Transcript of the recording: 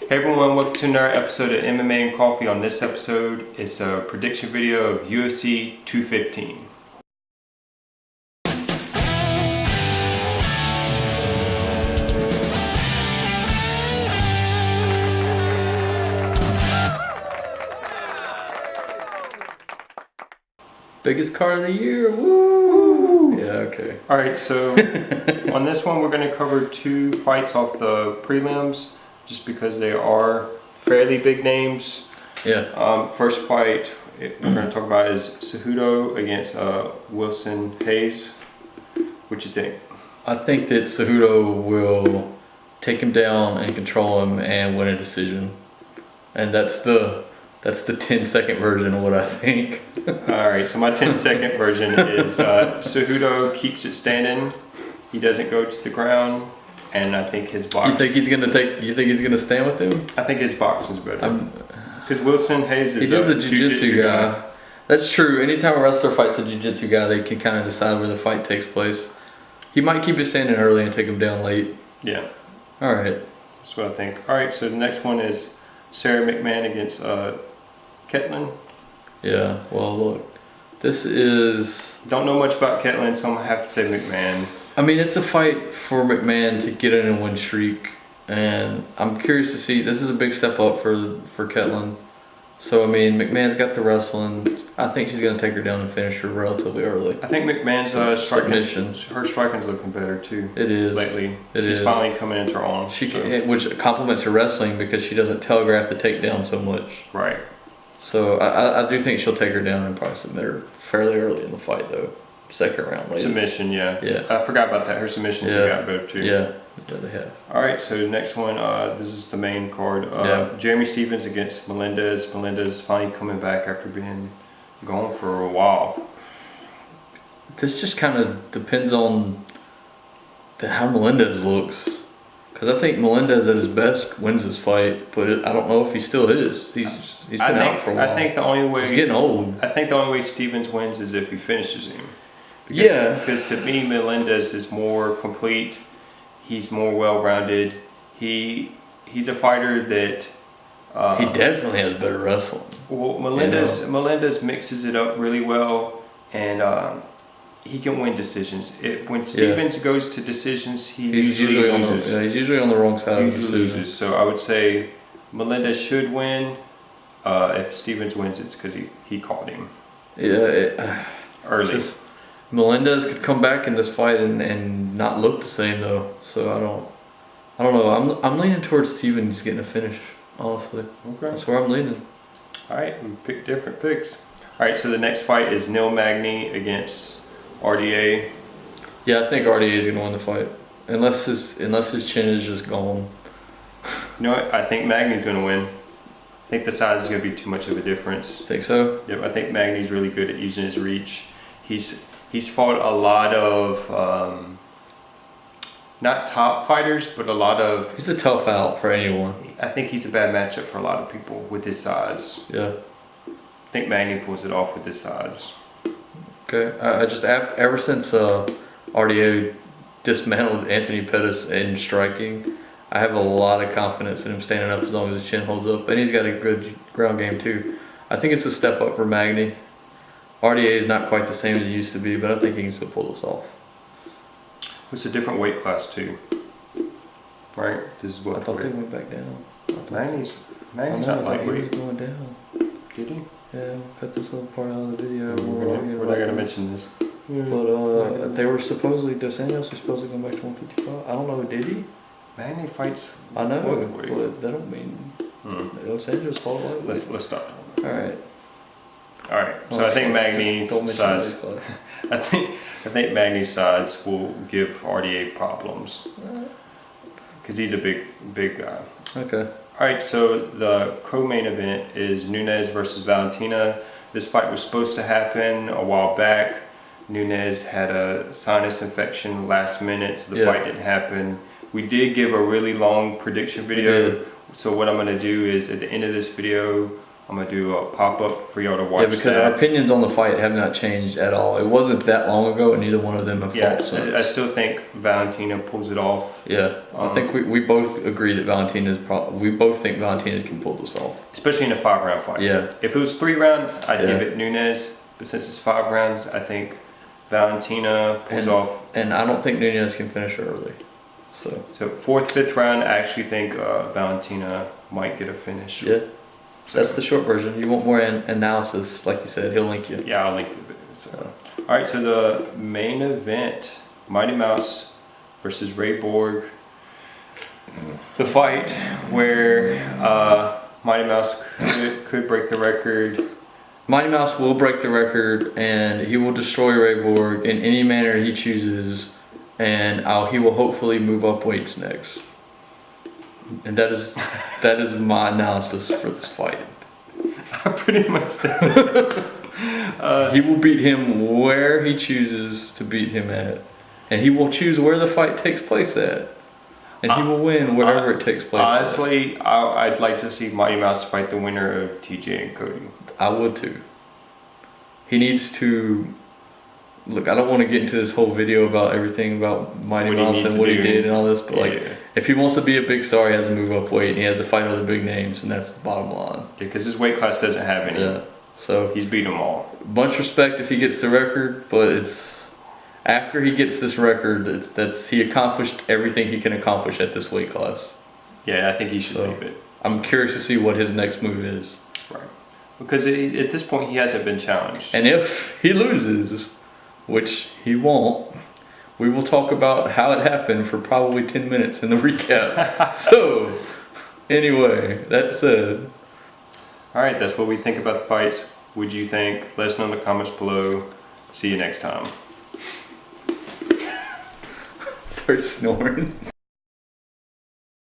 Hey everyone, welcome to another episode of MMA and Coffee. On this episode, it's a prediction video of UFC 215. Biggest card of the year, woo! Yeah, okay. Alright, so on this one we're going to cover two fights off the prelims, just because they are fairly big names. Yeah. First fight we're going to talk about is Cejudo against Wilson Hayes. What you think? I think that Cejudo will take him down and control him and win a decision. And that's the 10-second version of what I think. Alright, so my 10-second version is Cejudo keeps it standing. He doesn't go to the ground, and I think his box. You think he's gonna stand with him? I think his boxing's better. Because Wilson Hayes is a jiu-jitsu guy. That's true. Anytime a wrestler fights a jiu-jitsu guy, they can kind of decide where the fight takes place. He might keep it standing early and take him down late. Yeah. Alright. That's what I think. Alright, so the next one is Sarah McMahon against Ketlin. Yeah, well look, this is... Don't know much about Ketlin, so I'm going to have to say McMahon. I mean, it's a fight for McMahon to get in a win streak, and I'm curious to see. This is a big step up for Ketlin. So I mean, McMahon's got the wrestling. I think she's gonna take her down and finish her relatively early. I think McMahon's striking's looking better too. It is lately. She's finally coming into her own. Which complements her wrestling because she doesn't telegraph the takedown so much. Right. So I do think she'll take her down and probably submit her fairly early in the fight though. Second round later. Submission, yeah. Yeah. I forgot about that. Her submissions got better too. Yeah, they have. Alright, so next one, this is the main card. Jeremy Stephens against Melendez. Melendez finally coming back after being gone for a while. This just kind of depends on how Melendez looks. Because I think Melendez at his best wins this fight, but I don't know if he still is. He's been out for a while. I think the only way... He's getting old. I think the only way Stephens wins is if he finishes him. Because to me, Melendez is more complete. He's more well-rounded. He's a fighter that... he definitely has better wrestling. Well, Melendez mixes it up really well, and he can win decisions. When Stephens goes to decisions, he usually loses. He's usually on the wrong side of the decision. So I would say Melendez should win. If Stephens wins, it's because he caught him. Yeah, early. Melendez could come back in this fight and not look the same though. So I don't know. I'm leaning towards Stephens getting a finish. Honestly, okay. That's where I'm leaning. All right, we pick different picks. All right, so the next fight is Neil Magny against RDA. Yeah, I think RDA is gonna win the fight, unless his chin is just gone. You know what? I think Magny's gonna win. I think the size is gonna be too much of a difference. Think so? Yep, I think Magny's really good at using his reach. He's fought a lot of not top fighters, but a lot of... He's a tough out for anyone. I think he's a bad matchup for a lot of people with his size. Yeah. I think Magny pulls it off with his size. Okay. I just ever since RDA dismantled Anthony Pettis in striking, I have a lot of confidence in him standing up as long as his chin holds up, and he's got a good ground game too. I think it's a step up for Magny. RDA is not quite the same as he used to be, but I think he can still pull this off. It's a different weight class too, right? This is what I thought they went back down. Magny's not lightweight. He was going down. Did he? Yeah, we'll cut this little part out of the video. We're not gonna mention this. But they were supposedly, Dos Anjos was supposed to come back to 155. I don't know, did he? Magny fights. I know, but that don't mean Dos Anjos fought lightweight. Let's stop. All right. So I think Magny's size. I think Magny's size will give RDA problems because he's a big guy. Okay. All right. So the co-main event is Nunes versus Valentina. This fight was supposed to happen a while back. Nunes had a sinus infection last minute, so the fight didn't happen. We did give a really long prediction video. So what I'm going to do is at the end of this video, I'm gonna do a pop up for y'all to watch. Yeah, because that. our opinions on the fight have not changed at all. It wasn't that long ago, and neither one of them have fought since. I still think Valentina pulls it off. Yeah, I think we both agree that we both think Valentina can pull this off. Especially in a 5-round fight. Yeah. If it was 3 rounds, I'd give it Nunes. But since it's 5 rounds, I think Valentina pulls off. And I don't think Nunes can finish early. So 4th, 5th round, I actually think Valentina might get a finish. Yeah. So that's the short version. You want more analysis, like you said, he'll link you. Yeah, I'll link the video. So. All right, so the main event, Mighty Mouse versus Ray Borg. The fight where Mighty Mouse could break the record. Mighty Mouse will break the record, and he will destroy Ray Borg in any manner he chooses, and he will hopefully move up weights next. And that is my analysis for this fight. Pretty much he will beat him where he chooses to beat him at, and he will choose where the fight takes place at, and he will win wherever it takes place. Honestly, I'd like to see Mighty Mouse fight the winner of TJ and Cody. I would too. He needs to look. I don't want to get into this whole video about everything about Mighty Mouse and what he did and all this, but if he wants to be a big star, he has to move up weight, and he has to fight other big names, and that's the bottom line. Yeah, because his weight class doesn't have any. Yeah, so he's beat them all. Much respect if he gets the record, but it's after he gets this record, he accomplished everything he can accomplish at this weight class. Yeah, I think he should leave it. I'm curious to see what his next move is. Right, because at this point he hasn't been challenged. And if he loses, which he won't, we will talk about how it happened for probably 10 minutes in the recap. So, anyway, that said. Alright, that's what we think about the fights. What do you think? Let us know in the comments below. See you next time. Start snoring.